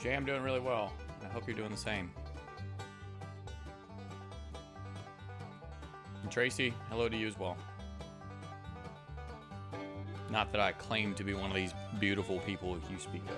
Jay, I'm doing really well. I hope you're doing the same. And Tracy, hello to you as well. Not that I claim to be one of these beautiful people you speak of.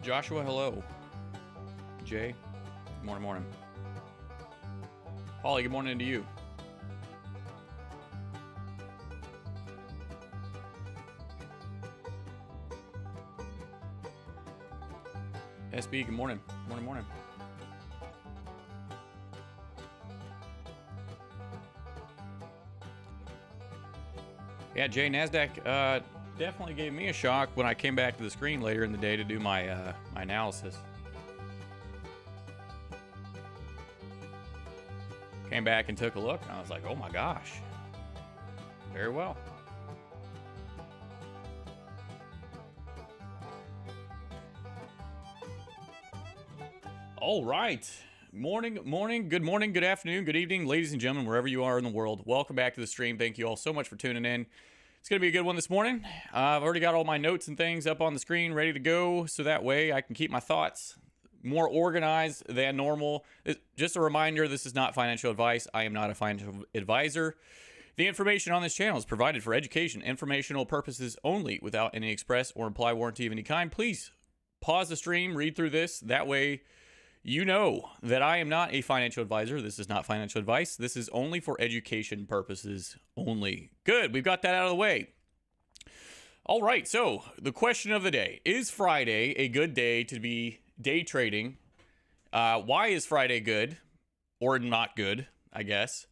Joshua, hello. Jay, good morning. Holly, good morning to you. SB, good morning. Morning. Yeah, Jay, NASDAQ definitely gave me a shock when I came back to the screen later in the day to do my my analysis. Came back and took a look, and I was like, oh my gosh. Very well. All right. Morning, good morning, good afternoon, good evening, ladies and gentlemen, wherever you are in the world. Welcome back to the stream. Thank you all so much for tuning in. It's going to be a good one this morning. I've already got all my notes and things up on the screen ready to go, so that way I can keep my thoughts more organized than normal. Just a reminder, this is not financial advice. I am not a financial advisor. The information on this channel is provided for education, informational purposes only, without any express or implied warranty of any kind. Please pause the stream, read through this. That way you know that I am not a financial advisor. This is not financial advice. This is only for education purposes only. Good. We've got that out of the way. All right. So the question of the day, is Friday a good day to be day trading? Why is Friday good or not good, I guess?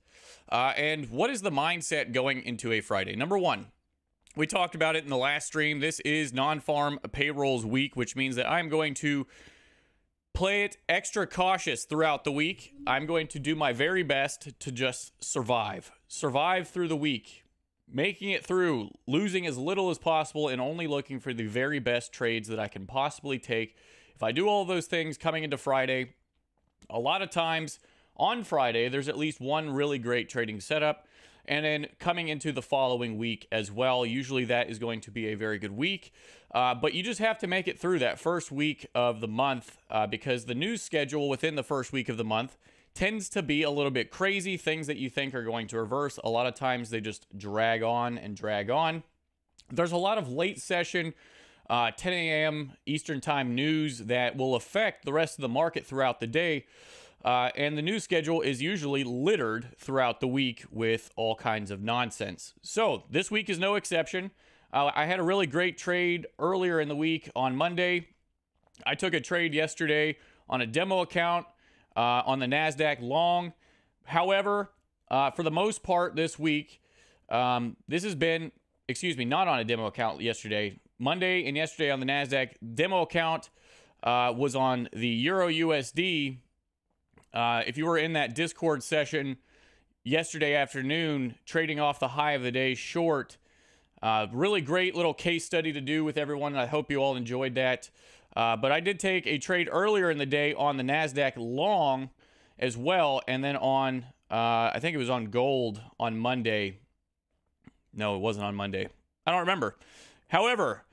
And what is the mindset going into a Friday? Number one, we talked about it in the last stream. This is non-farm payrolls week, which means that I'm going to play it extra cautious throughout the week. I'm going to do my very best to just survive through the week, making it through, losing as little as possible, and only looking for the very best trades that I can possibly take. If I do all those things coming into Friday, a lot of times on Friday, there's at least one really great trading setup. And then coming into the following week as well, usually that is going to be a very good week. But you just have to make it through that first week of the month because the news schedule within the first week of the month tends to be a little bit crazy. Things that you think are going to reverse, a lot of times they just drag on and drag on. There's a lot of late session, 10 a.m. Eastern time news that will affect the rest of the market throughout the day. And the news schedule is usually littered throughout the week with all kinds of nonsense. So this week is no exception. I had a really great trade earlier in the week on Monday. I took a trade yesterday on a demo account on the NASDAQ long. However, for the most part this week, this has been, not on a demo account yesterday. Monday and yesterday on the NASDAQ demo account was on the Euro USD. If you were in that Discord session, yesterday afternoon, trading off the high of the day short. Really great little case study to do with everyone. I hope you all enjoyed that. But I did take a trade earlier in the day on the NASDAQ long as well. And then on, I think it was on gold on Monday. No, it wasn't on Monday. I don't remember. However,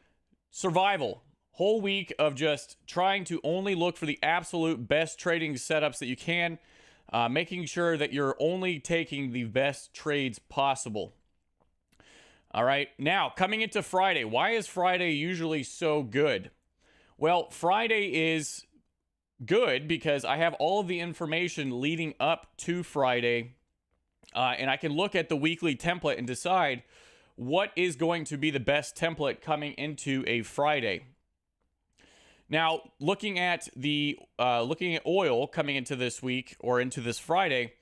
survival. Whole week of just trying to only look for the absolute best trading setups that you can. Making sure that you're only taking the best trades possible. All right, now coming into Friday, why is Friday usually so good? Well, Friday is good because I have all of the information leading up to Friday, and I can look at the weekly template and decide what is going to be the best template coming into a Friday. Now, looking at oil coming into this week or into this Friday.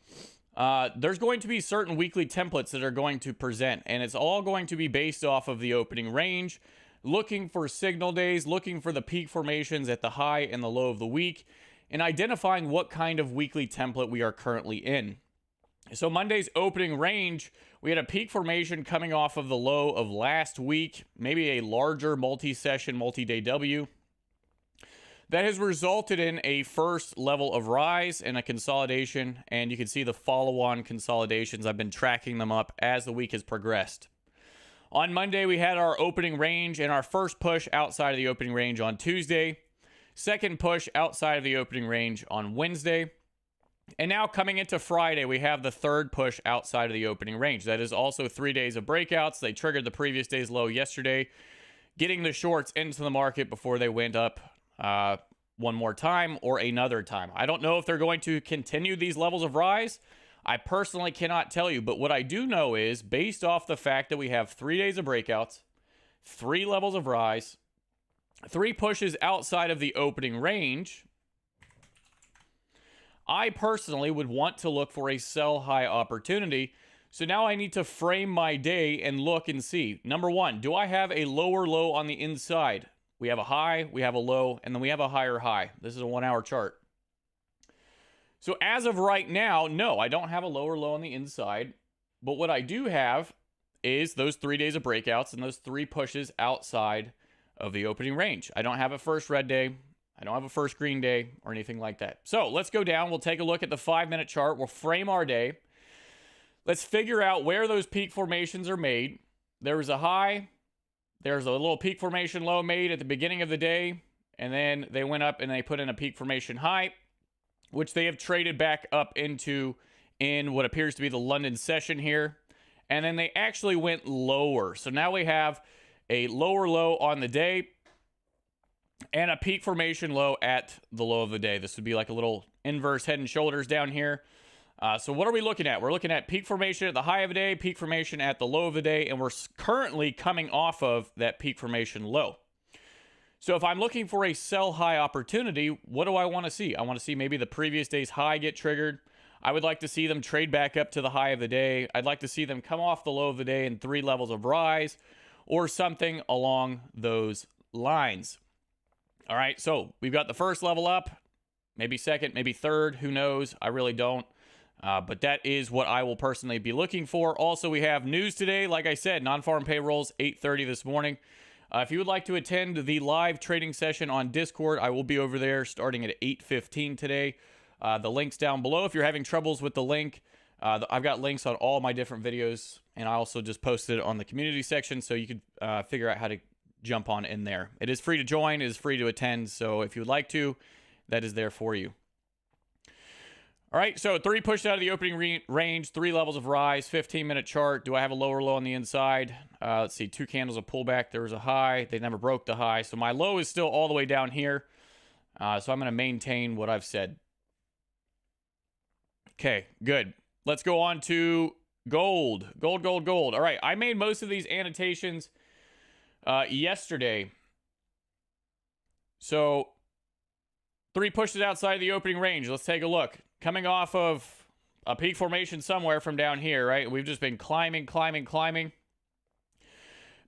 There's going to be certain weekly templates that are going to present, and it's all going to be based off of the opening range, looking for signal days, looking for the peak formations at the high and the low of the week, and identifying what kind of weekly template we are currently in. So Monday's opening range, we had a peak formation coming off of the low of last week, maybe a larger multi-session, multi-day W. That has resulted in a first level of rise and a consolidation, and you can see the follow-on consolidations. I've been tracking them up as the week has progressed. On Monday, we had our opening range and our first push outside of the opening range on Tuesday, second push outside of the opening range on Wednesday, and now coming into Friday, we have the third push outside of the opening range. That is also 3 days of breakouts. They triggered the previous day's low yesterday, getting the shorts into the market before they went up one more time or another time. I don't know if they're going to continue these levels of rise. I personally cannot tell you, but what I do know is based off the fact that we have 3 days of breakouts, 3 levels of rise, 3 pushes outside of the opening range, I personally would want to look for a sell high opportunity. So now I need to frame my day and look and see. Number one, do I have a lower low on the inside? We have a high, we have a low, and then we have a higher high. This is a 1 hour chart. So as of right now, no, I don't have a lower low on the inside. But what I do have is those 3 days of breakouts and those 3 pushes outside of the opening range. I don't have a first red day. I don't have a first green day or anything like that. So let's go down. We'll take a look at the 5-minute chart. We'll frame our day. Let's figure out where those peak formations are made. There was a high. There's a little peak formation low made at the beginning of the day, and then they went up and they put in a peak formation high, which they have traded back up into in what appears to be the London session here, and then they actually went lower. So now we have a lower low on the day and a peak formation low at the low of the day. This would be like a little inverse head and shoulders down here. So what are we looking at? We're looking at peak formation at the high of the day, peak formation at the low of the day, and we're currently coming off of that peak formation low. So if I'm looking for a sell high opportunity, what do I want to see? I want to see maybe the previous day's high get triggered. I would like to see them trade back up to the high of the day. I'd like to see them come off the low of the day in 3 levels of rise or something along those lines. All right, so we've got the first level up, maybe second, maybe third, who knows? I really don't. But that is what I will personally be looking for. Also, we have news today. Like I said, non-farm payrolls, 8:30 this morning. If you would like to attend the live trading session on Discord, I will be over there starting at 8:15 today. The link's down below. If you're having troubles with the link, I've got links on all my different videos, and I also just posted it on the community section, so you could figure out how to jump on in there. It is free to join. It is free to attend, so if you would like to, that is there for you. All right, so 3 pushed out of the opening range, 3 levels of rise, 15-minute chart. Do I have a lower low on the inside? Let's see, 2 candles of pullback. There was a high. They never broke the high. So my low is still all the way down here. So I'm going to maintain what I've said. Okay, good. Let's go on to gold. Gold. All right, I made most of these annotations yesterday. So 3 pushes outside the opening range. Let's take a look. Coming off of a peak formation somewhere from down here, right? We've just been climbing.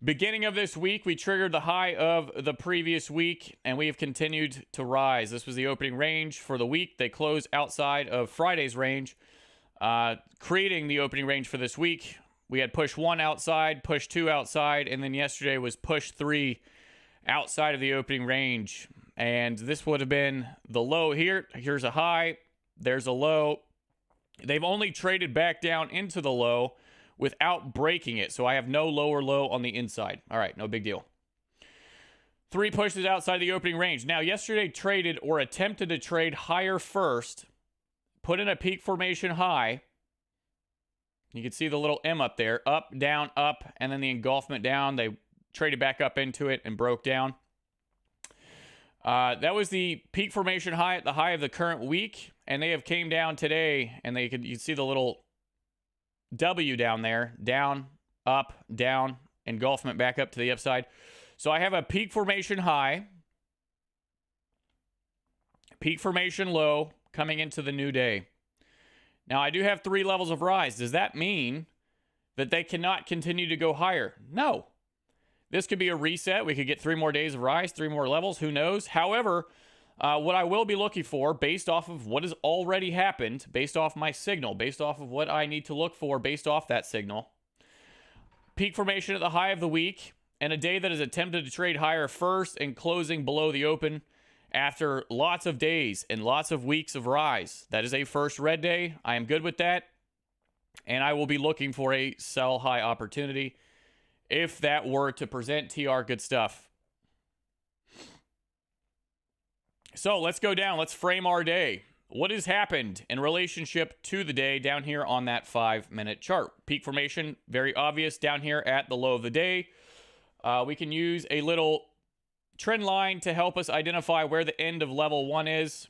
Beginning of this week, we triggered the high of the previous week, and we have continued to rise. This was the opening range for the week. They closed outside of Friday's range. creating the opening range for this week. We had push 1 outside, push 2 outside, and then yesterday was push 3 outside of the opening range. And this would have been the low here. Here's a high. There's a low. They've only traded back down into the low without breaking it. So I have no lower low on the inside. All right, no big deal. 3 pushes outside the opening range. Now, yesterday traded or attempted to trade higher first, put in a peak formation high. You can see the little M up there, up, and then the engulfment down. They traded back up into it and broke down. That was the peak formation high at the high of the current week, and they have came down today, and you can see the little W down there, down, engulfment back up to the upside. So I have a peak formation high, peak formation low coming into the new day. Now, I do have 3 levels of rise. Does that mean that they cannot continue to go higher? No. This could be a reset. We could get 3 more days of rise, 3 more levels. Who knows? However, what I will be looking for, based off of what has already happened, based off my signal, based off of what I need to look for, based off that signal, peak formation at the high of the week, and a day that is attempted to trade higher first and closing below the open after lots of days and lots of weeks of rise. That is a first red day. I am good with that. And I will be looking for a sell high opportunity if that were to present. TR, good stuff. So let's go down. Let's frame our day. What has happened in relationship to the day down here on that 5-minute chart? Peak formation, very obvious down here at the low of the day. We can use a little trend line to help us identify where the end of level 1 is.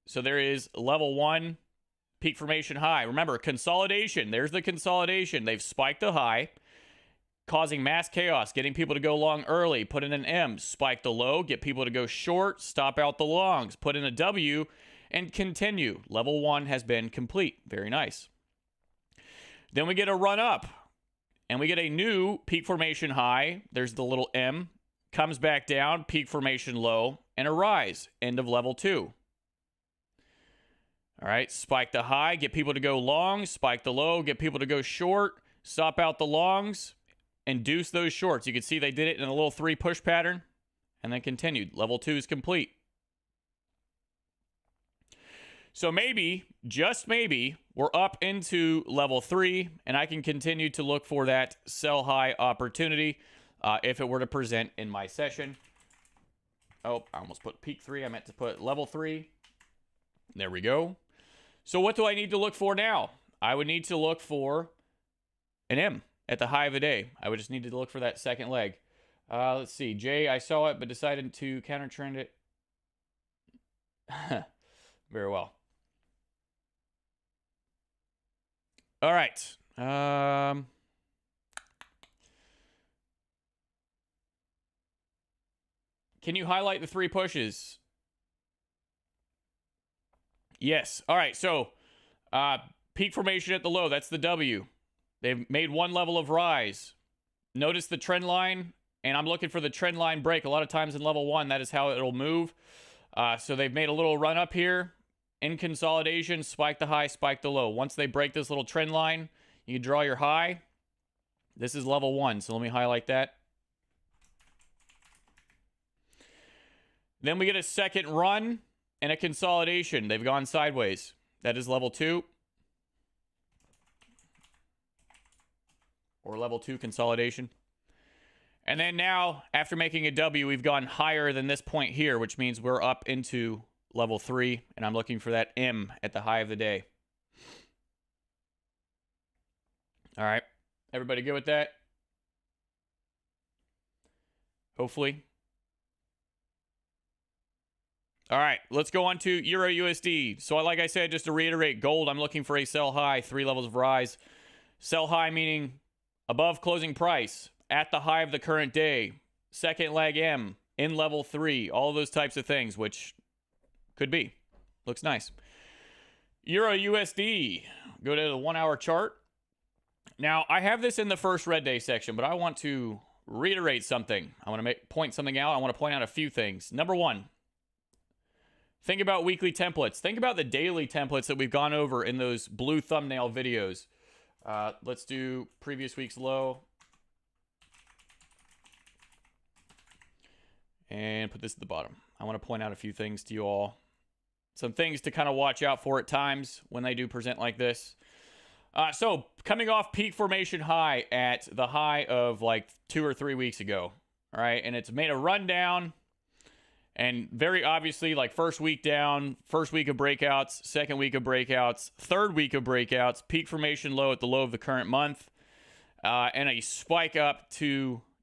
So there is level 1, peak formation high. Remember, consolidation. There's the consolidation. They've spiked the high, causing mass chaos, getting people to go long early. Put in an M, spike the low, get people to go short, stop out the longs. Put in a W, and continue. Level 1 has been complete. Very nice. Then we get a run up, and we get a new peak formation high. There's the little M. Comes back down, peak formation low, and a rise, end of level 2. All right, spike the high, get people to go long, spike the low, get people to go short, stop out the longs, induce those shorts. You can see they did it in a little 3 push pattern, and then continued. Level 2 is complete. So maybe, just maybe, we're up into level 3, and I can continue to look for that sell high opportunity. If it were to present in my session. Oh, I almost put peak 3. I meant to put level 3. There we go. So what do I need to look for now? I would need to look for an M at the high of the day. I would just need to look for that second leg. Let's see. J, I saw it, but decided to counter trend it. Very well. All right. Can you highlight the 3 pushes? Yes. All right. So peak formation at the low. That's the W. They've made 1 level of rise. Notice the trend line, and I'm looking for the trend line break. A lot of times in level 1, that is how it'll move. So they've made a little run up here in consolidation. Spike the high, spike the low. Once they break this little trend line, you can draw your high. This is level 1. So let me highlight that. Then we get a second run and a consolidation. They've gone sideways. That is level 2. Or level 2 consolidation. And then now, after making a W, we've gone higher than this point here, which means we're up into level 3. And I'm looking for that M at the high of the day. All right. Everybody good with that? Hopefully. All right, let's go on to Euro USD. So like I said, just to reiterate, gold, I'm looking for a sell high, 3 levels of rise. Sell high meaning above closing price, at the high of the current day, second leg M, in level 3, all those types of things, which could be. Looks nice. Euro USD, go to the 1-hour chart. Now, I have this in the first red day section, but I want to reiterate something. I want to point something out. I want to point out a few things. Number 1. Think about weekly templates. Think about the daily templates that we've gone over in those blue thumbnail videos. Let's do previous week's low. And put this at the bottom. I want to point out a few things to you all. Some things to kind of watch out for at times when they do present like this. So coming off peak formation high at the high of like 2 or 3 weeks ago. All right. And it's made a rundown. And very obviously, like first week down, first week of breakouts, second week of breakouts, third week of breakouts, peak formation low at the low of the current month, and a spike up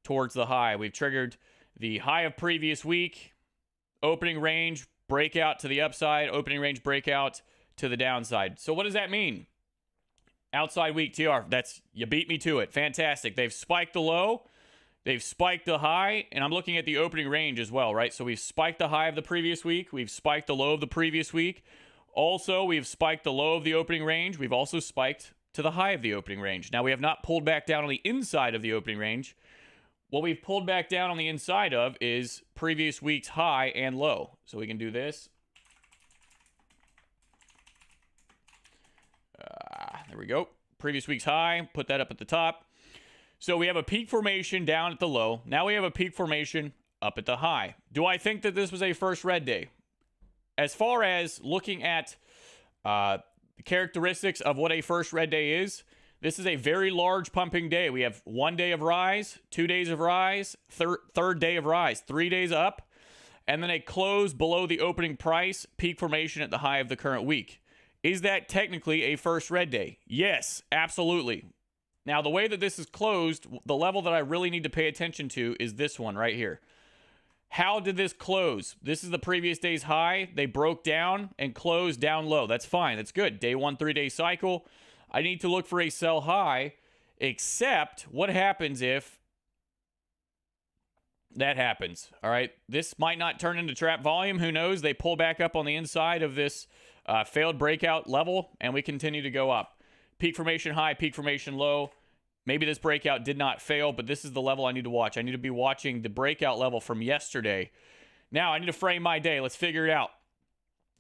towards the high. We've triggered the high of previous week, opening range, breakout to the upside, opening range, breakout to the downside. So what does that mean? Outside week TR, you beat me to it. Fantastic. They've spiked the low. They've spiked the high, and I'm looking at the opening range as well, right? So we've spiked the high of the previous week. We've spiked the low of the previous week. Also, we've spiked the low of the opening range. We've also spiked to the high of the opening range. Now, we have not pulled back down on the inside of the opening range. What we've pulled back down on the inside of is previous week's high and low. So we can do this. There we go. Previous week's high. Put that up at the top. So we have a peak formation down at the low. Now we have a peak formation up at the high. Do I think that this was a first red day? As far as looking at the characteristics of what a first red day is, this is a very large pumping day. We have 1 day of rise, 2 days of rise, third day of rise, 3 days up, and then a close below the opening price, peak formation at the high of the current week. Is that technically a first red day? Yes, absolutely. Now, the way that this is closed, the level that I really need to pay attention to is this one right here. How did this close? This is the previous day's high. They broke down and closed down low. That's fine. That's good. Day 1, 3-day cycle. I need to look for a sell high, except what happens if that happens? All right. This might not turn into trap volume. Who knows? They pull back up on the inside of this failed breakout level, and we continue to go up. Peak formation high, peak formation low. Maybe this breakout did not fail, but this is the level I need to watch. I need to be watching the breakout level from yesterday. Now, I need to frame my day. Let's figure it out.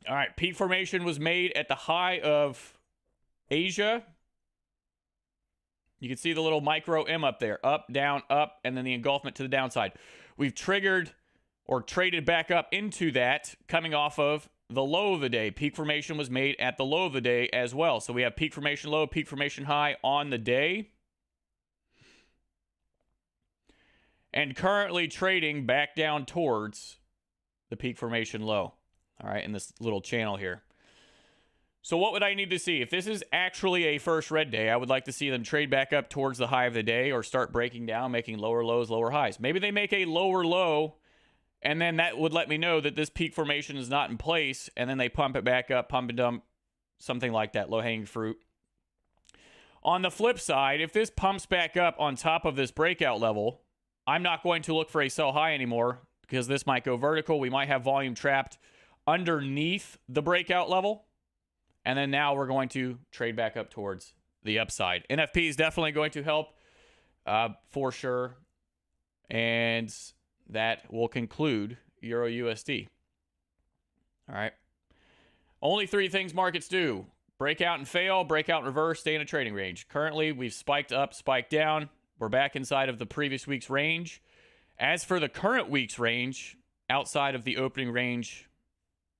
All right, peak formation was made at the high of Asia. You can see the little micro M up there. Up, down, up, and then the engulfment to the downside. We've triggered or traded back up into that coming off of the low of the day. Peak formation was made at the low of the day as well. So we have peak formation low, peak formation high on the day. And currently trading back down towards the peak formation low. All right, in this little channel here. So what would I need to see? If this is actually a first red day, I would like to see them trade back up towards the high of the day or start breaking down, making lower lows, lower highs. Maybe they make a lower low, and then that would let me know that this peak formation is not in place, and then they pump it back up, pump and dump, something like that, low-hanging fruit. On the flip side, if this pumps back up on top of this breakout level, I'm not going to look for a sell high anymore because this might go vertical. We might have volume trapped underneath the breakout level, and then now we're going to trade back up towards the upside. NFP is definitely going to help for sure, and that will conclude Euro USD. All right. Only 3 things markets do: breakout and fail, breakout and reverse, stay in a trading range. Currently, we've spiked up, spiked down. We're back inside of the previous week's range. As for the current week's range, outside of the opening range,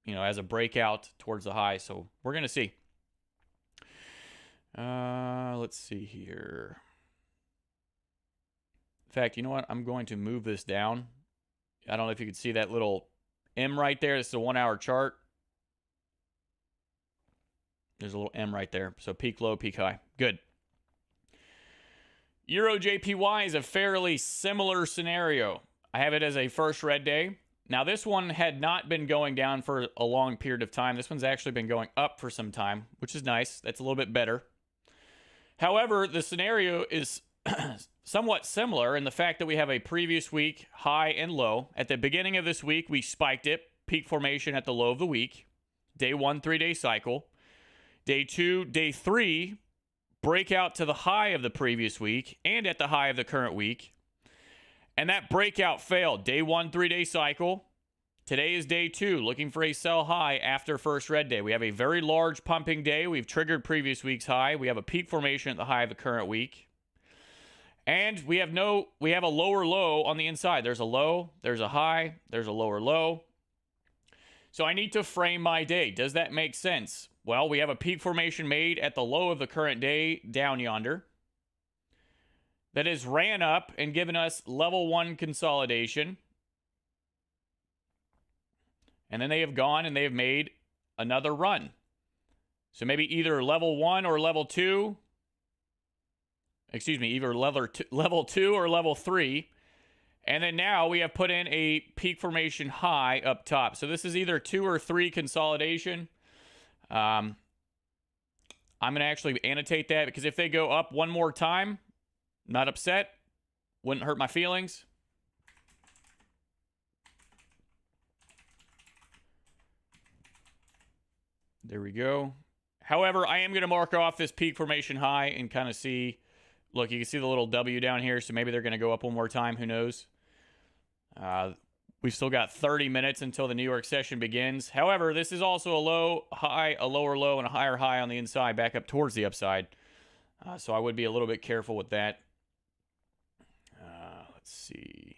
as a breakout towards the high. So we're going to see. Let's see here. In fact, you know what? I'm going to move this down. I don't know if you can see that little M right there. This is a 1-hour chart. There's a little M right there. So peak low, peak high. Good. Euro JPY is a fairly similar scenario. I have it as a first red day. Now, this one had not been going down for a long period of time. This one's actually been going up for some time, which is nice. That's a little bit better. However, the scenario is somewhat similar in the fact that we have a previous week high and low. At the beginning of this week, we spiked it. Peak formation at the low of the week. Day 1, 3-day cycle. Day 2, day 3, breakout to the high of the previous week and at the high of the current week. And that breakout failed. Day 1, 3-day cycle. Today is day 2, looking for a sell high after first red day. We have a very large pumping day. We've triggered previous week's high. We have a peak formation at the high of the current week. And we have a lower low on the inside. There's a low, there's a high, there's a lower low. So I need to frame my day. Does that make sense? Well, we have a peak formation made at the low of the current day down yonder. That has ran up and given us level 1 consolidation. And then they have gone and they have made another run. So maybe either level 1 or level 2. Excuse me, either level 2 or level 3. And then now we have put in a peak formation high up top. So this is either 2 or 3 consolidation. I'm going to actually annotate that because if they go up one more time, not upset, wouldn't hurt my feelings. There we go. However, I am going to mark off this peak formation high and kind of see. Look, you can see the little W down here, so maybe they're going to go up one more time. Who knows? We've still got 30 minutes until the New York session begins. However, this is also a low, high, a lower low, and a higher high on the inside, back up towards the upside. So I would be a little bit careful with that. Let's see.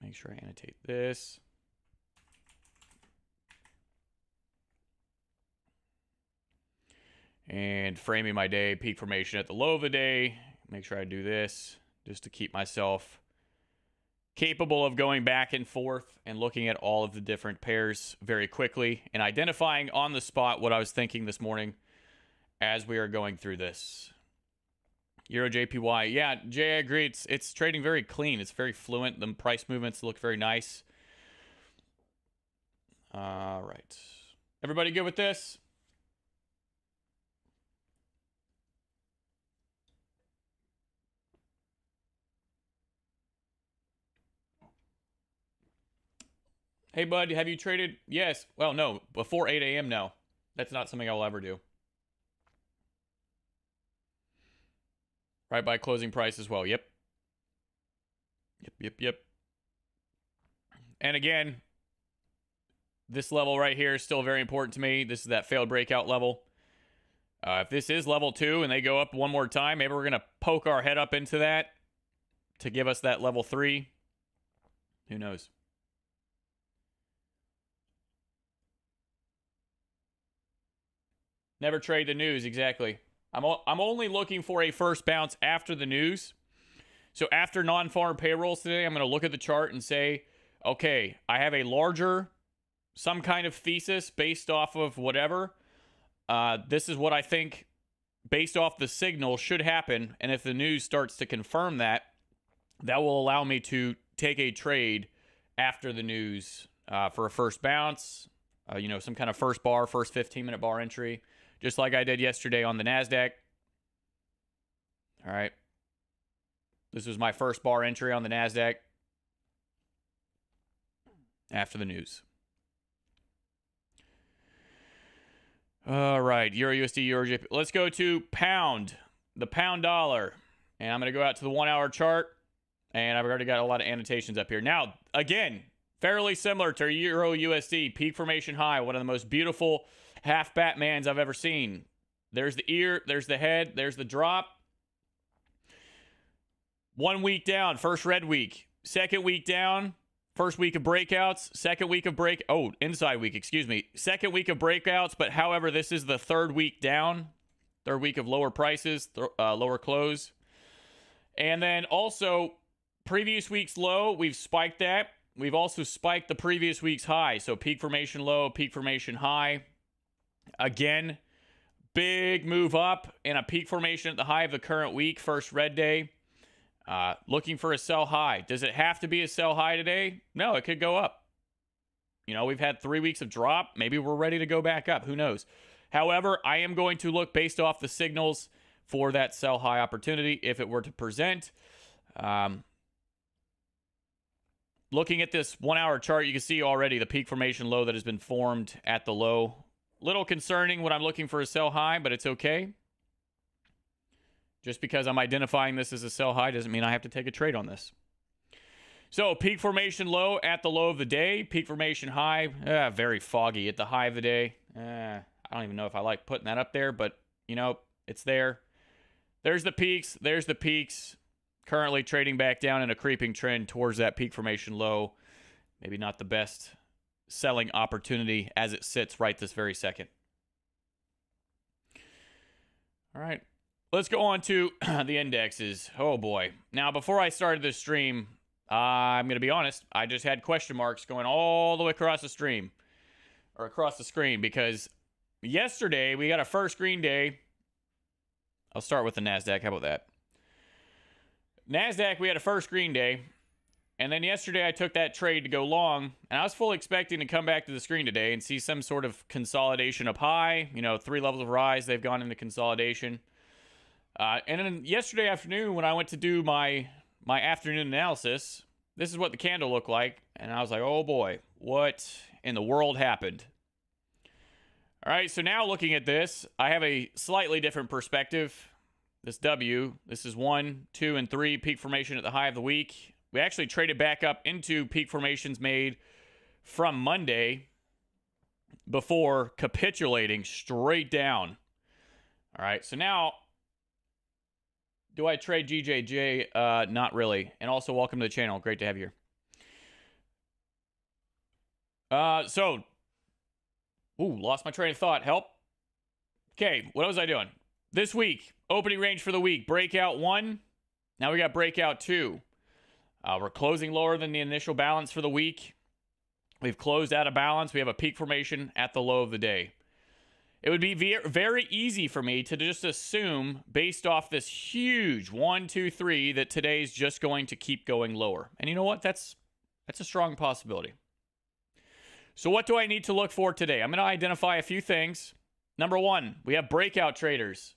Make sure I annotate this. And framing my day, peak formation at the low of the day. Make sure I do this just to keep myself capable of going back and forth and looking at all of the different pairs very quickly and identifying on the spot what I was thinking this morning as we are going through this. Euro JPY. Yeah, Jay, I agree. It's trading very clean. It's very fluent. The price movements look very nice. All right. Everybody good with this? Hey, bud, have you traded? Yes. Well, no. Before 8 a.m., no. That's not something I will ever do. Right by closing price as well. Yep. Yep. And again, this level right here is still very important to me. This is that failed breakout level. If this is level 2 and they go up one more time, maybe we're going to poke our head up into that to give us that level 3. Who knows? Never trade the news, exactly. I'm only looking for a first bounce after the news. So after non-farm payrolls today, I'm going to look at the chart and say, okay, I have a larger, some kind of thesis based off of whatever. This is what I think, based off the signal, should happen. And if the news starts to confirm that, that will allow me to take a trade after the news for a first bounce, some kind of first 15-minute bar entry. Just like I did yesterday on the NASDAQ. All right. This was my first bar entry on the NASDAQ after the news. All right. Euro USD, Euro JPY. Let's go to pound, the pound dollar. And I'm going to go out to the 1-hour chart. And I've already got a lot of annotations up here. Now, again, fairly similar to Euro USD. Peak formation high. One of the most beautiful half Batmans I've ever seen. There's the ear, there's the head, there's the drop. 1 week down, first red week. Second week down, first week of breakouts. Second week of inside week, excuse me. Second week of breakouts, but however, this is the third week down. Third week of lower prices, lower close. And then also, previous week's low, we've spiked that. We've also spiked the previous week's high. So peak formation low, peak formation high. Again, big move up and a peak formation at the high of the current week, first red day. Looking for a sell high. Does it have to be a sell high today? No, it could go up. We've had 3 weeks of drop. Maybe we're ready to go back up. Who knows? However, I am going to look based off the signals for that sell high opportunity if it were to present. Looking at this 1-hour chart, you can see already the peak formation low that has been formed at the low. Little concerning when I'm looking for a sell high, but it's okay. Just because I'm identifying this as a sell high doesn't mean I have to take a trade on this. So peak formation low at the low of the day. Peak formation high, very foggy at the high of the day. I don't even know if I like putting that up there, but, you know, it's there. There's the peaks. There's the peaks. Currently trading back down in a creeping trend towards that peak formation low. Maybe not the best selling opportunity as it sits right this very second. All right. Let's go on to the indexes. Oh, boy. Now, before I started this stream, I'm going to be honest, I just had question marks going all the way across the stream, or across the screen, because yesterday we got a first green day. I'll start with the NASDAQ. How about that? NASDAQ, we had a first green day, and then yesterday I took that trade to go long, and I was fully expecting to come back to the screen today and see some sort of consolidation up high. You know, 3 levels of rise, they've gone into consolidation. And then yesterday afternoon, when I went to do my afternoon analysis, this is what the candle looked like, and I was like, oh boy, what in the world happened? All right, so now looking at this, I have a slightly different perspective. This W, this is 1, 2, and 3 peak formation at the high of the week. We actually traded back up into peak formations made from Monday before capitulating straight down. All right, so now, do I trade GJJ? Not really. And also, welcome to the channel. Great to have you here. Lost my train of thought. Help. Okay, what was I doing? This week, opening range for the week, breakout 1. Now we got breakout 2. We're closing lower than the initial balance for the week. We've closed out of balance. We have a peak formation at the low of the day. It would be very easy for me to just assume, based off this huge 1, 2, 3, that today's just going to keep going lower. And you know what? That's a strong possibility. So what do I need to look for today? I'm going to identify a few things. Number 1, we have breakout traders.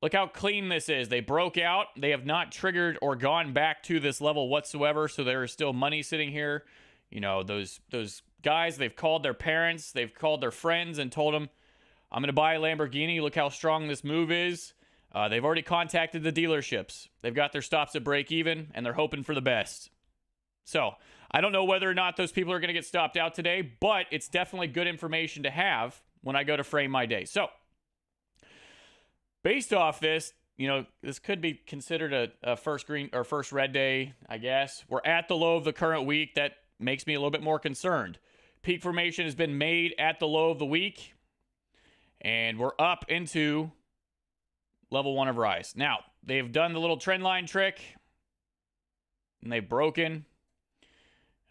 Look how clean this is. They broke out. They have not triggered or gone back to this level whatsoever, so there is still money sitting here. You know, those guys, they've called their parents, they've called their friends and told them, I'm going to buy a Lamborghini. Look how strong this move is. They've already contacted the dealerships. They've got their stops at break even, and they're hoping for the best. So I don't know whether or not those people are going to get stopped out today, but it's definitely good information to have when I go to frame my day. So based off this, you know, this could be considered a first green or first red day, I guess. We're at the low of the current week. That makes me a little bit more concerned. Peak formation has been made at the low of the week. And we're up into level 1 of rise. Now, they've done the little trend line trick. And they've broken.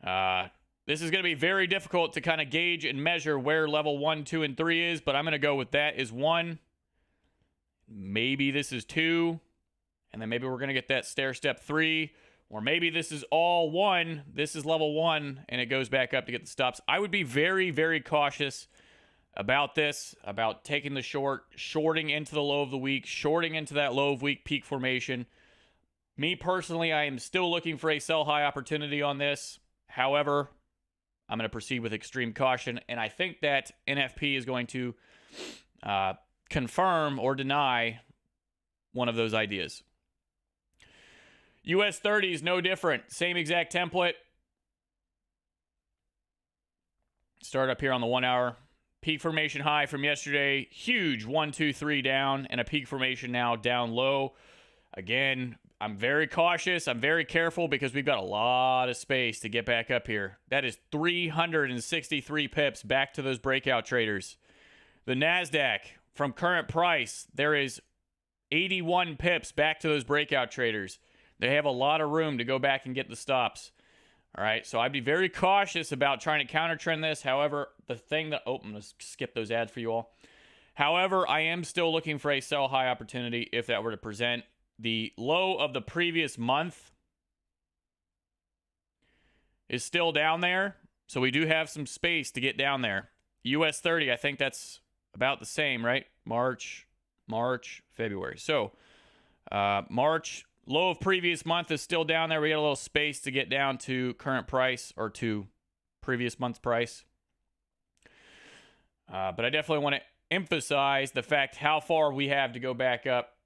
This is going to be very difficult to kind of gauge and measure where level 1, 2, and 3 is. But I'm going to go with that is 1. Maybe this is 2. And then maybe we're going to get that stair step 3. Or maybe this is all 1. This is level 1. And it goes back up to get the stops. I would be very, very cautious about this, about taking the shorting into the low of the week, shorting into that low of week peak formation. Me personally, I am still looking for a sell high opportunity on this. However, I'm going to proceed with extreme caution, and I think that NFP is going to confirm or deny one of those ideas. US 30 is no different. Same exact template. Start up here on the 1 hour. Peak formation high from yesterday, huge 1, 2, 3 down, and a peak formation now down low. Again, I'm very cautious. I'm very careful because we've got a lot of space to get back up here. That is 363 pips back to those breakout traders. The NASDAQ, from current price, there is 81 pips back to those breakout traders. They have a lot of room to go back and get the stops. All right, so I'd be very cautious about trying to counter trend this. However, the thing that... I'm going to skip those ads for you all. However, I am still looking for a sell high opportunity if that were to present. The low of the previous month is still down there, so we do have some space to get down there. US 30, I think that's about the same, right? March, February. So, March... low of previous month is still down there. We got a little space to get down to current price or to previous month's price. But I definitely want to emphasize the fact how far we have to go back up.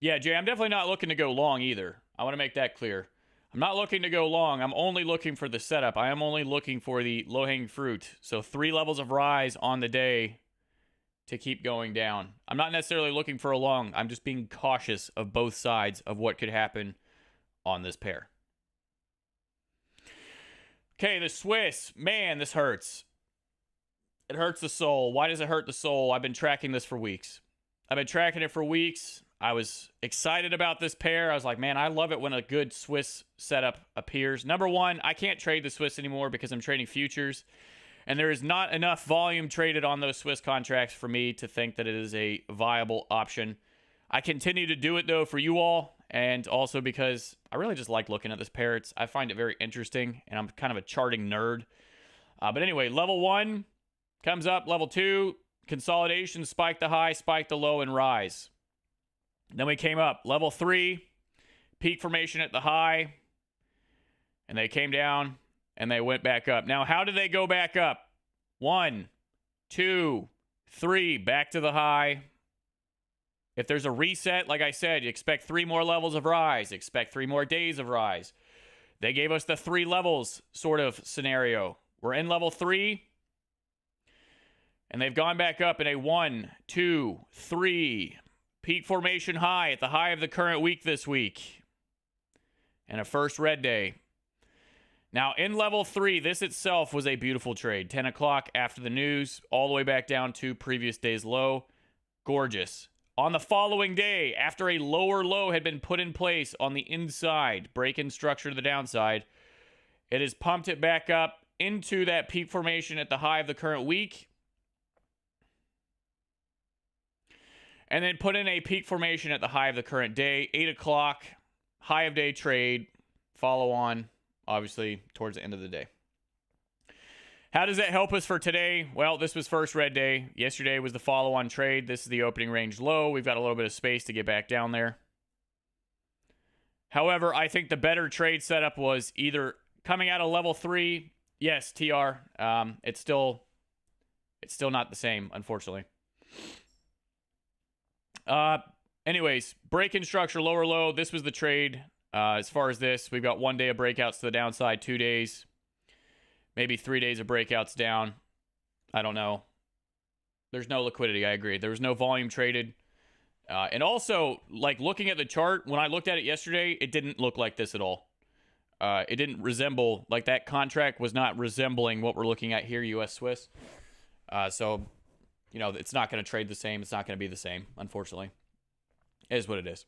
Yeah, Jay, I'm definitely not looking to go long either. I want to make that clear. I'm not looking to go long. I'm only looking for the setup. I am only looking for the low-hanging fruit. So 3 levels of rise on the day to keep going down. I'm not necessarily looking for a long. I'm just being cautious of both sides of what could happen on this pair. Okay, the Swiss. Man, this hurts. It hurts the soul. Why does it hurt the soul? I've been tracking this for weeks. I've been tracking it for weeks. I was excited about this pair. I was like, man, I love it when a good Swiss setup appears. Number one, I can't trade the Swiss anymore because I'm trading futures. And there is not enough volume traded on those Swiss contracts for me to think that it is a viable option. I continue to do it, though, for you all. And also because I really just like looking at this pair. I find it very interesting. And I'm kind of a charting nerd. But anyway, level 1 comes up. Level 2, consolidation, spike the high, spike the low, and rise. Then we came up. Level 3, peak formation at the high. And they came down, and they went back up. Now, how did they go back up? 1, 2, 3, back to the high. If there's a reset, like I said, you expect 3 more levels of rise. Expect 3 more days of rise. They gave us the 3 levels sort of scenario. We're in level 3. And they've gone back up in a 1, 2, 3. Peak formation high at the high of the current week this week. And a first red day. Now, in level 3, this itself was a beautiful trade. 10 o'clock after the news, all the way back down to previous day's low. Gorgeous. On the following day, after a lower low had been put in place on the inside, break-in structure to the downside, it has pumped it back up into that peak formation at the high of the current week. And then put in a peak formation at the high of the current day. 8 o'clock, high of day trade, follow on, obviously, towards the end of the day. How does that help us for today? Well, this was first red day. Yesterday was the follow-on trade. This is the opening range low. We've got a little bit of space to get back down there. However, I think the better trade setup was either coming out of level 3. Yes, TR. It's still not the same, unfortunately. Anyways, break-in structure, lower low. This was the trade. As far as this, we've got 1 day of breakouts to the downside, 2 days, maybe 3 days of breakouts down. I don't know. There's no liquidity. I agree. There was no volume traded. And also, like looking at the chart, when I looked at it yesterday, it didn't look like this at all. It didn't resemble, like that contract was not resembling what we're looking at here, US Swiss. So, you know, it's not going to trade the same. It's not going to be the same, unfortunately. It is what it is.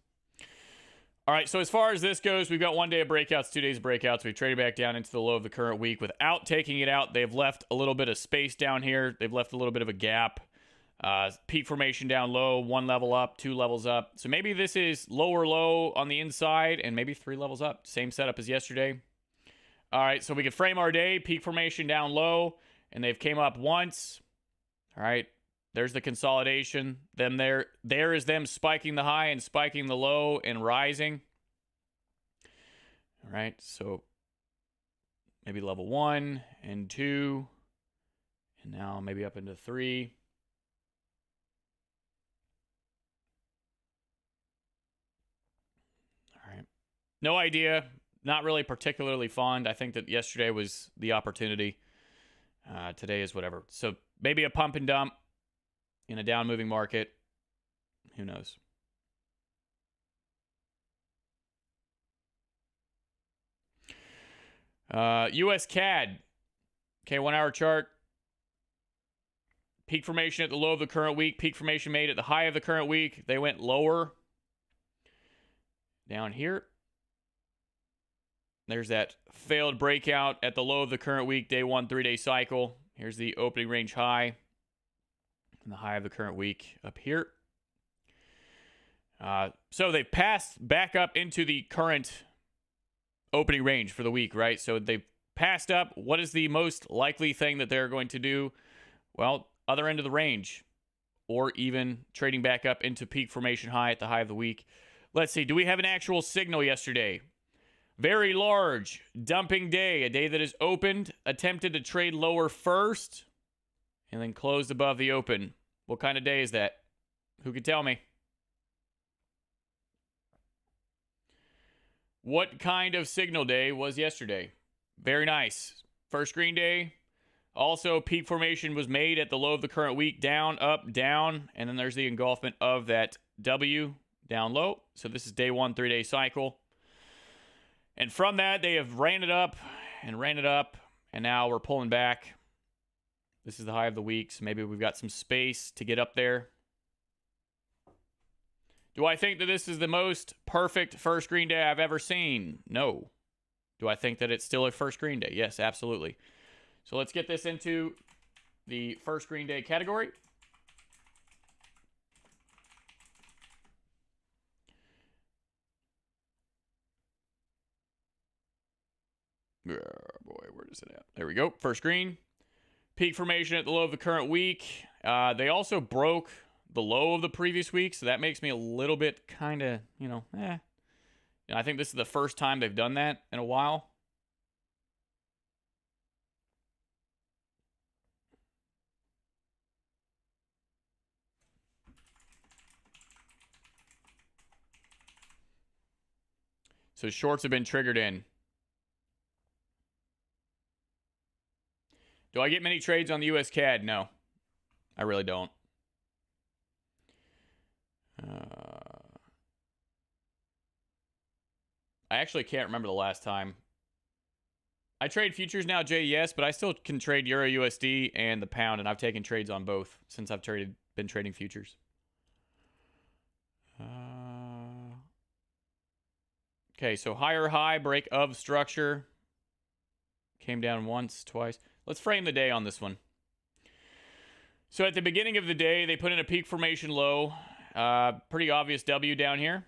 All right, so as far as this goes, we've got 1 day of breakouts, 2 days of breakouts. We've traded back down into the low of the current week without taking it out. They've left a little bit of space down here. They've left a little bit of a gap. Peak formation down low, 1 level up, 2 levels up. So maybe this is lower low on the inside and maybe 3 levels up. Same setup as yesterday. All right, so we can frame our day. Peak formation down low, and they've came up once. All right. There's the consolidation. Then there is them spiking the high and spiking the low and rising. All right, so maybe level 1 and 2, and now maybe up into 3. All right, no idea. Not really particularly fond. I think that yesterday was the opportunity. Today is whatever. So maybe a pump and dump in a down moving market. Who knows? US CAD. Okay, 1 hour chart. Peak formation at the low of the current week. Peak formation made at the high of the current week. They went lower. Down here. There's that failed breakout at the low of the current week. Day 1, 3-day cycle. Here's the opening range high. And the high of the current week up here. So they passed back up into the current opening range for the week, right? So they passed up. What is the most likely thing that they're going to do? Well, other end of the range, or even trading back up into peak formation high at the high of the week. Let's see. Do we have an actual signal yesterday? Very large dumping day, a day that is opened, attempted to trade lower first, and then closed above the open. What kind of day is that? Who could tell me? What kind of signal day was yesterday? Very nice. First green day. Also, peak formation was made at the low of the current week. Down, up, down. And then there's the engulfment of that W down low. So this is day 1, 3-day cycle. And from that, they have ran it up. And now we're pulling back. This is the high of the week. So maybe we've got some space to get up there. Do I think that this is the most perfect first green day I've ever seen? No. Do I think that it's still a first green day? Yes, absolutely. So let's get this into the first green day category. Oh boy, where is it at? There we go. First green. Peak formation at the low of the current week. They also broke the low of the previous week, so that makes me a little bit kind of, I think this is the first time they've done that in a while. So shorts have been triggered in. Do I get many trades on the US CAD? No, I really don't. I actually can't remember the last time. I trade futures now, Jay, yes, but I still can trade Euro USD and the pound, and I've taken trades on both since I've been trading futures. Okay, so higher high, break of structure. Came down once, twice. Let's frame the day on this one. So at the beginning of the day, they put in a peak formation low. Pretty obvious W down here.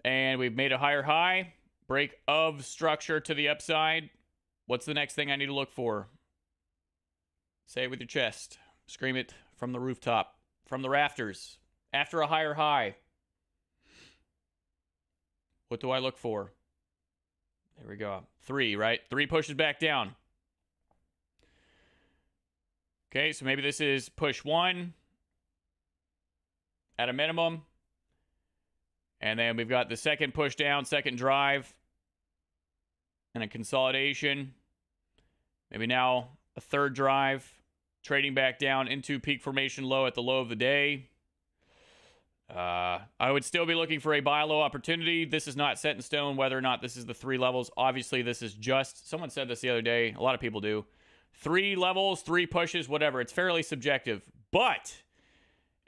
And we've made a higher high. Break of structure to the upside. What's the next thing I need to look for? Say it with your chest. Scream it from the rooftop. From the rafters. After a higher high. What do I look for? There we go. 3, right? 3 pushes back down. Okay, so maybe this is push 1 at a minimum. And then we've got the second push down, second drive, and a consolidation. Maybe now a third drive, trading back down into peak formation low at the low of the day. I would still be looking for a buy low opportunity. This is not set in stone whether or not this is the 3 levels. Obviously, this is just, someone said this the other day, a lot of people do. 3 levels, 3 pushes, whatever. It's fairly subjective, but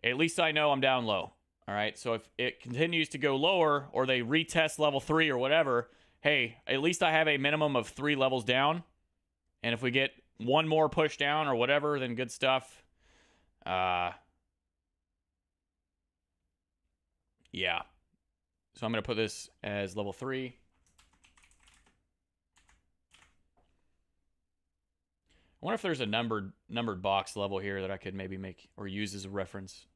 at least I know I'm down low. All right, so if it continues to go lower or they retest level 3 or whatever, hey, at least I have a minimum of 3 levels down. And if we get one more push down or whatever, then good stuff. Yeah. So I'm going to put this as level 3. I wonder if there's a numbered box level here that I could maybe make or use as a reference.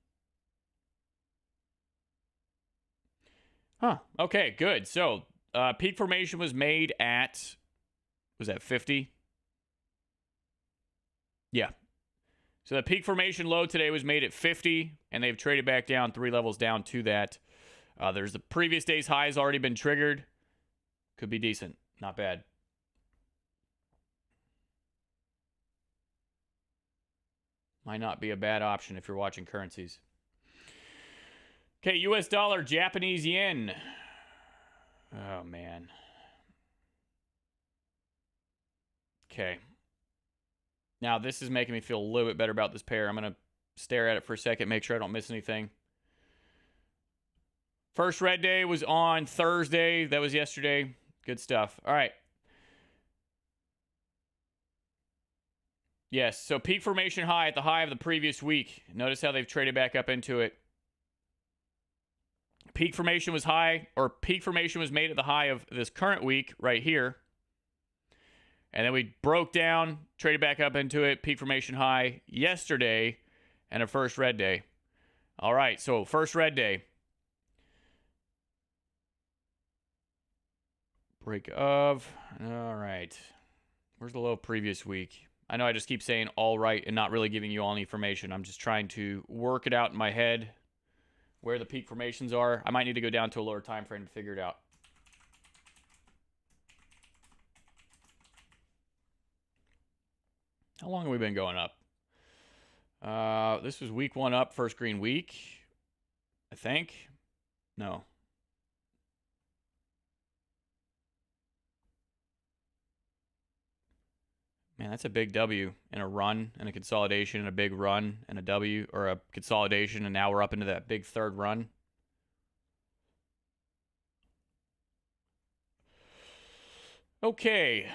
Huh. Okay, good. So peak formation was made at, was that 50? Yeah. So the peak formation low today was made at 50, and they've traded back down 3 levels down to that. There's the previous day's high has already been triggered. Could be decent. Not bad. Might not be a bad option if you're watching currencies. Okay, US dollar, Japanese yen. Oh, man. Okay. Now, this is making me feel a little bit better about this pair. I'm going to stare at it for a second, make sure I don't miss anything. First red day was on Thursday. That was yesterday. Good stuff. All right. Yes, so peak formation high at the high of the previous week. Notice how they've traded back up into it. Peak formation was high, or peak formation was made at the high of this current week right here. And then we broke down, traded back up into it, peak formation high yesterday, and a first red day. All right, so first red day. Break of, all right. Where's the low previous week? I know I just keep saying all right and not really giving you all the information. I'm just trying to work it out in my head where the peak formations are. I might need to go down to a lower time frame to figure it out. How long have we been going up? This was week 1 up, first green week, I think. No. Man, that's a big W and a run and a consolidation and a big run and a W, or a consolidation, and now we're up into that big third run. Okay.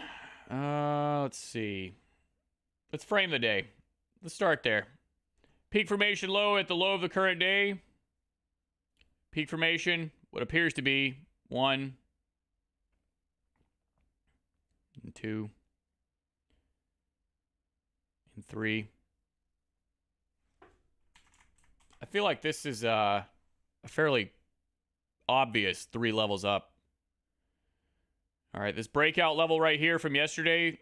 Let's see. Let's frame the day. Let's start there. Peak formation low at the low of the current day. Peak formation, what appears to be 1 and 2 and 3. I feel like this is a fairly obvious 3 levels up. All right, this breakout level right here from yesterday,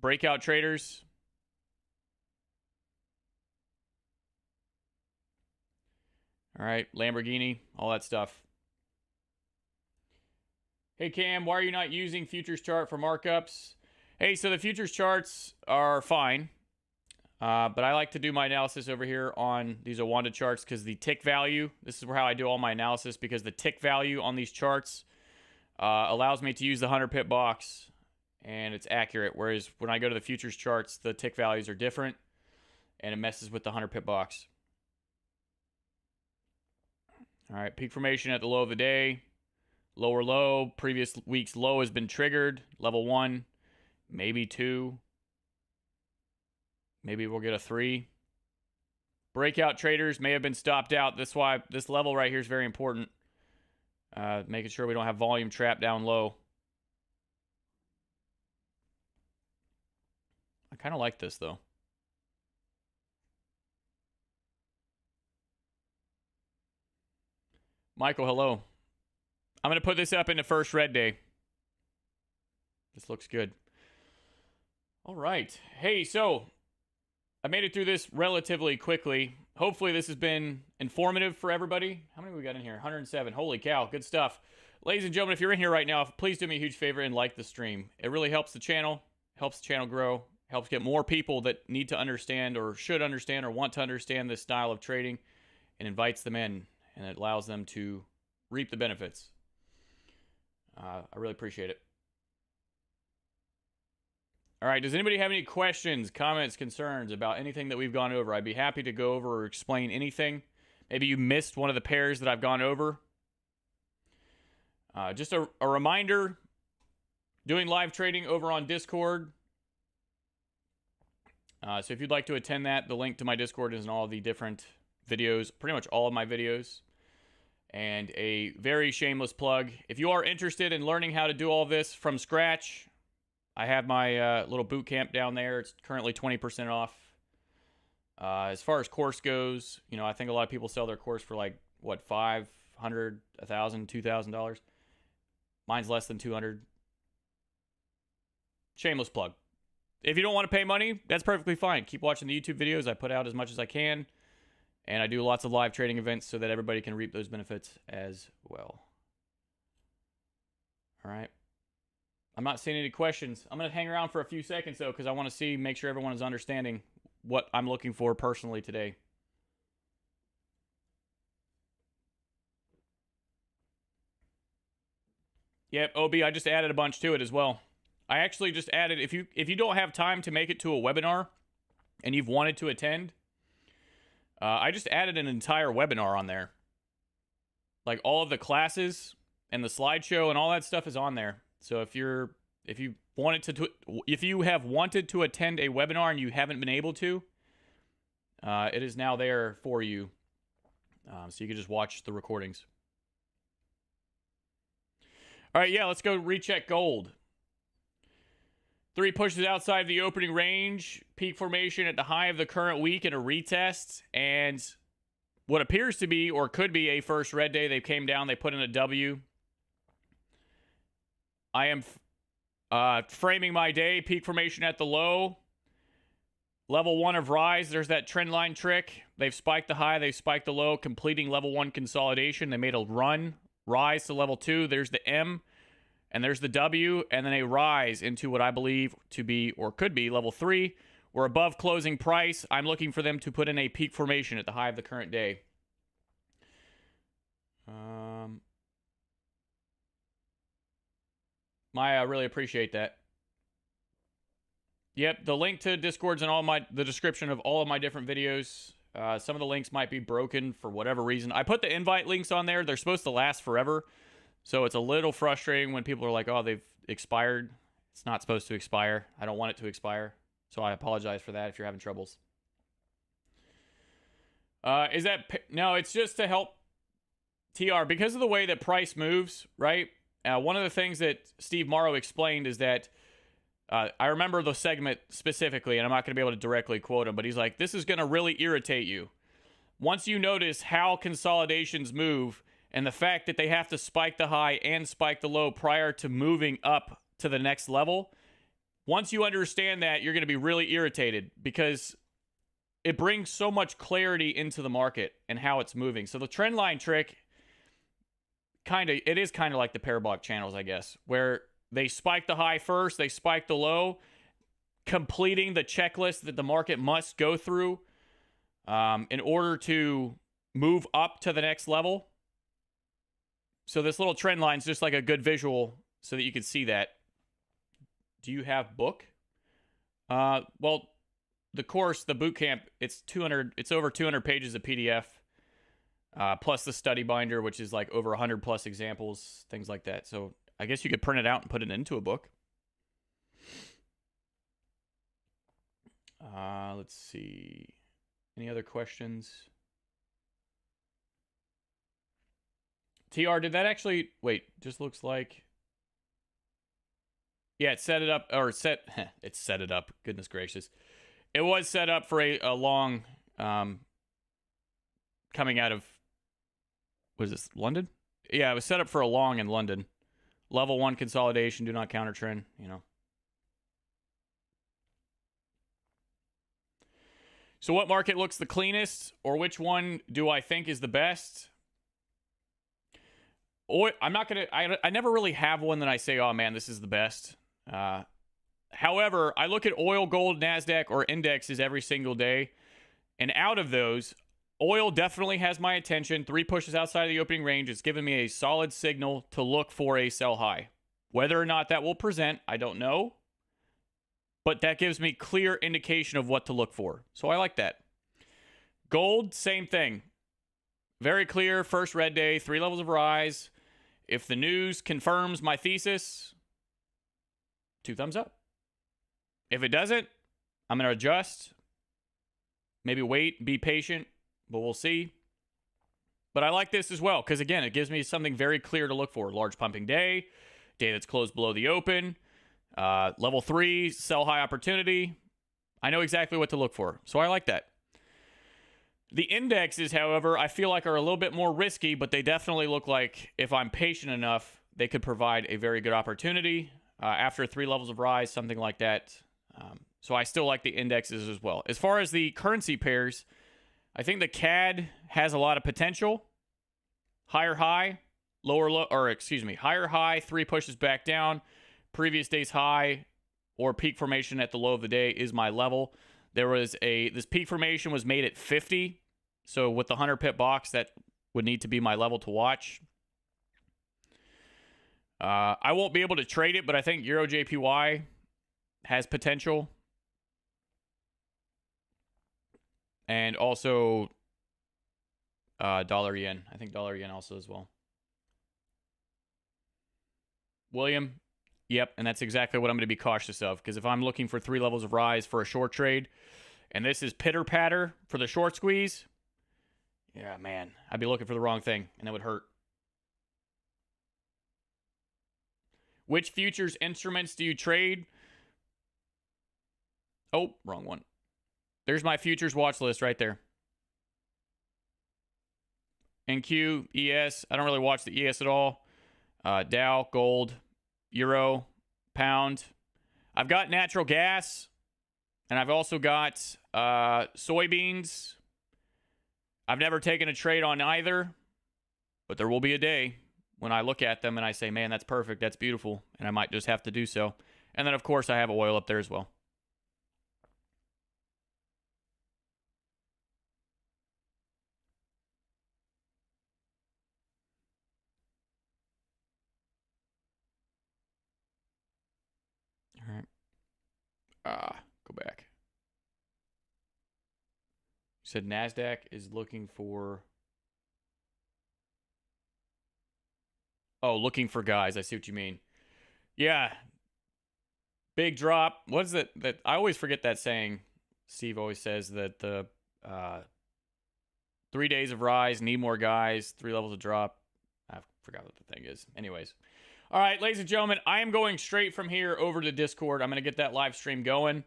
breakout traders. All right, Lamborghini, all that stuff. Hey, Cam, why are you not using futures chart for markups? Hey, so the futures charts are fine, but I like to do my analysis over here on these Awanda charts because the tick value, this is how I do all my analysis, because the tick value on these charts allows me to use the 100 pip box, and it's accurate, whereas when I go to the futures charts, the tick values are different, and it messes with the 100 pip box. All right, peak formation at the low of the day. Lower low. Previous week's low has been triggered. Level 1, maybe 2. Maybe we'll get a 3. Breakout traders may have been stopped out. That's why this level right here is very important. Making sure we don't have volume trap down low. I kind of like this, though. Michael, hello. I'm going to put this up into first red day. This looks good. All right. Hey, so I made it through this relatively quickly. Hopefully this has been informative for everybody. How many we got in here? 107. Holy cow. Good stuff. Ladies and gentlemen, if you're in here right now, please do me a huge favor and like the stream. It really helps the channel grow, helps get more people that need to understand or should understand or want to understand this style of trading, and invites them in, and it allows them to reap the benefits. I really appreciate it. All right, does anybody have any questions, comments, concerns about anything that we've gone over? I'd be happy to go over or explain anything. Maybe you missed one of the pairs that I've gone over. Just a reminder, doing live trading over on Discord. So if you'd like to attend that, the link to my Discord is in all the different videos, pretty much all of my videos. And a very shameless plug, if you are interested in learning how to do all this from scratch, I have my little boot camp down there. It's currently 20% off. As far as course goes, you know, I think a lot of people sell their course for like, what, $500, $1,000, $2,000. Mine's less than $200. Shameless plug. If you don't want to pay money, that's perfectly fine. Keep watching the YouTube videos. I put out as much as I can. And I do lots of live trading events so that everybody can reap those benefits as well. All right. I'm not seeing any questions. I'm going to hang around for a few seconds, though, because I want to make sure everyone is understanding what I'm looking for personally today. Yep, OB, I just added a bunch to it as well. I actually just added, if you don't have time to make it to a webinar and you've wanted to attend, I just added an entire webinar on there. Like all of the classes and the slideshow and all that stuff is on there. So if you have wanted to attend a webinar and you haven't been able to, it is now there for you. So you can just watch the recordings. All right, yeah, let's go recheck gold. 3 pushes outside the opening range, peak formation at the high of the current week and a retest, and what appears to be or could be a first red day. They came down, they put in a W. I am framing my day, peak formation at the low. Level 1 of rise, there's that trend line trick. They've spiked the high, they've spiked the low, completing level 1 consolidation. They made a run, rise to level 2. There's the M. And there's the W, and then a rise into what I believe to be, or could be, level 3, or above closing price, I'm looking for them to put in a peak formation at the high of the current day. Maya, I really appreciate that. Yep, the link to Discord's in the description of all of my different videos. Some of the links might be broken for whatever reason. I put the invite links on there. They're supposed to last forever. So it's a little frustrating when people are like, oh, they've expired. It's not supposed to expire. I don't want it to expire. So I apologize for that if you're having troubles. No, it's just to help TR. Because of the way that price moves, right? One of the things that Steve Morrow explained is that I remember the segment specifically, and I'm not going to be able to directly quote him, but he's like, this is going to really irritate you. Once you notice how consolidations move and the fact that they have to spike the high and spike the low prior to moving up to the next level, once you understand that, you're going to be really irritated because it brings so much clarity into the market and how it's moving. So the trend line trick, it is kind of like the parabolic channels, I guess, where they spike the high first, they spike the low, completing the checklist that the market must go through in order to move up to the next level. So this little trend line is just like a good visual so that you can see that. Do you have book? Well, the course, the boot camp, it's over 200 pages of PDF, plus the study binder, which is like over 100 plus examples, things like that. So I guess you could print it out and put it into a book. Let's see. Any other questions? TR, did that actually... Wait, just looks like... Yeah, it set it up... it set it up. Goodness gracious. It was set up for a long... coming out of... Was this London? Yeah, it was set up for a long in London. Level 1 consolidation, do not counter trend, you know. So what market looks the cleanest, or which one do I think is the best? I'm not going to... I never really have one that I say, oh, man, this is the best. However, I look at oil, gold, NASDAQ, or indexes every single day. And out of those, oil definitely has my attention. 3 pushes outside of the opening range. It's given me a solid signal to look for a sell high. Whether or not that will present, I don't know. But that gives me clear indication of what to look for. So I like that. Gold, same thing. Very clear, first red day, 3 levels of rise. If the news confirms my thesis, 2 thumbs up. If it doesn't, I'm going to adjust. Maybe wait, be patient, but we'll see. But I like this as well because, again, it gives me something very clear to look for. Large pumping day, day that's closed below the open. Level 3, sell high opportunity. I know exactly what to look for. So I like that. The indexes, however, I feel like are a little bit more risky, but they definitely look like if I'm patient enough, they could provide a very good opportunity. After 3 levels of rise, something like that. So I still like the indexes as well. As far as the currency pairs, I think the CAD has a lot of potential. Higher high, lower low, or excuse me, higher high, 3 pushes back down. Previous day's high or peak formation at the low of the day is my level. This peak formation was made at 50. So with the 100 pip box, that would need to be my level to watch. I won't be able to trade it, but I think Euro JPY has potential. And also dollar yen. I think dollar yen also as well. William, yep, and that's exactly what I'm going to be cautious of. Because if I'm looking for 3 levels of rise for a short trade, and this is pitter-patter for the short squeeze, yeah, man, I'd be looking for the wrong thing, and that would hurt. Which futures instruments do you trade? Oh, wrong one. There's my futures watch list right there. NQ, ES. I don't really watch the ES at all. Dow, gold, euro, pound. I've got natural gas, and I've also got soybeans. I've never taken a trade on either, but there will be a day when I look at them and I say, man, that's perfect, that's beautiful, and I might just have to do so. And then, of course, I have oil up there as well. Go back. You said NASDAQ is looking for... Oh, looking for guys. I see what you mean. Yeah. Big drop. What is it that I always forget that saying? Steve always says that the 3 days of rise, need more guys, 3 levels of drop. I forgot what the thing is. Anyways. All right, ladies and gentlemen, I am going straight from here over to Discord. I'm going to get that live stream going.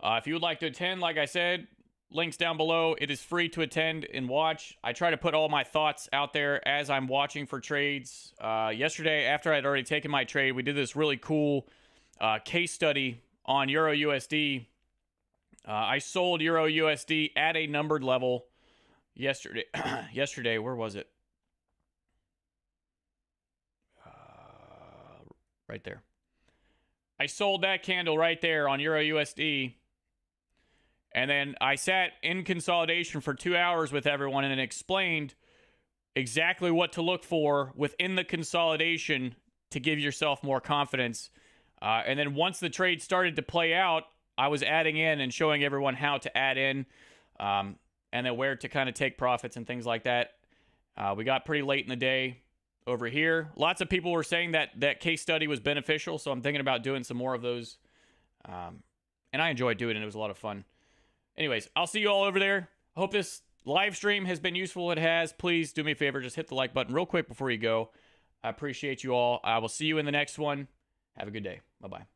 If you would like to attend, like I said, links down below. It is free to attend and watch. I try to put all my thoughts out there as I'm watching for trades. Yesterday, after I'd already taken my trade, we did this really cool case study on Euro USD. I sold Euro USD at a numbered level yesterday. Yesterday, where was it? Right there. I sold that candle right there on Euro USD. And then I sat in consolidation for 2 hours with everyone and then explained exactly what to look for within the consolidation to give yourself more confidence. And then once the trade started to play out, I was adding in and showing everyone how to add in and then where to kind of take profits and things like that. We got pretty late in the day over here. Lots of people were saying that case study was beneficial, so I'm thinking about doing some more of those. And I enjoyed doing it. It was a lot of fun. Anyways, I'll see you all over there. Hope this live stream has been useful. It has. Please do me a favor. Just hit the like button real quick before you go. I appreciate you all. I will see you in the next one. Have a good day. Bye-bye.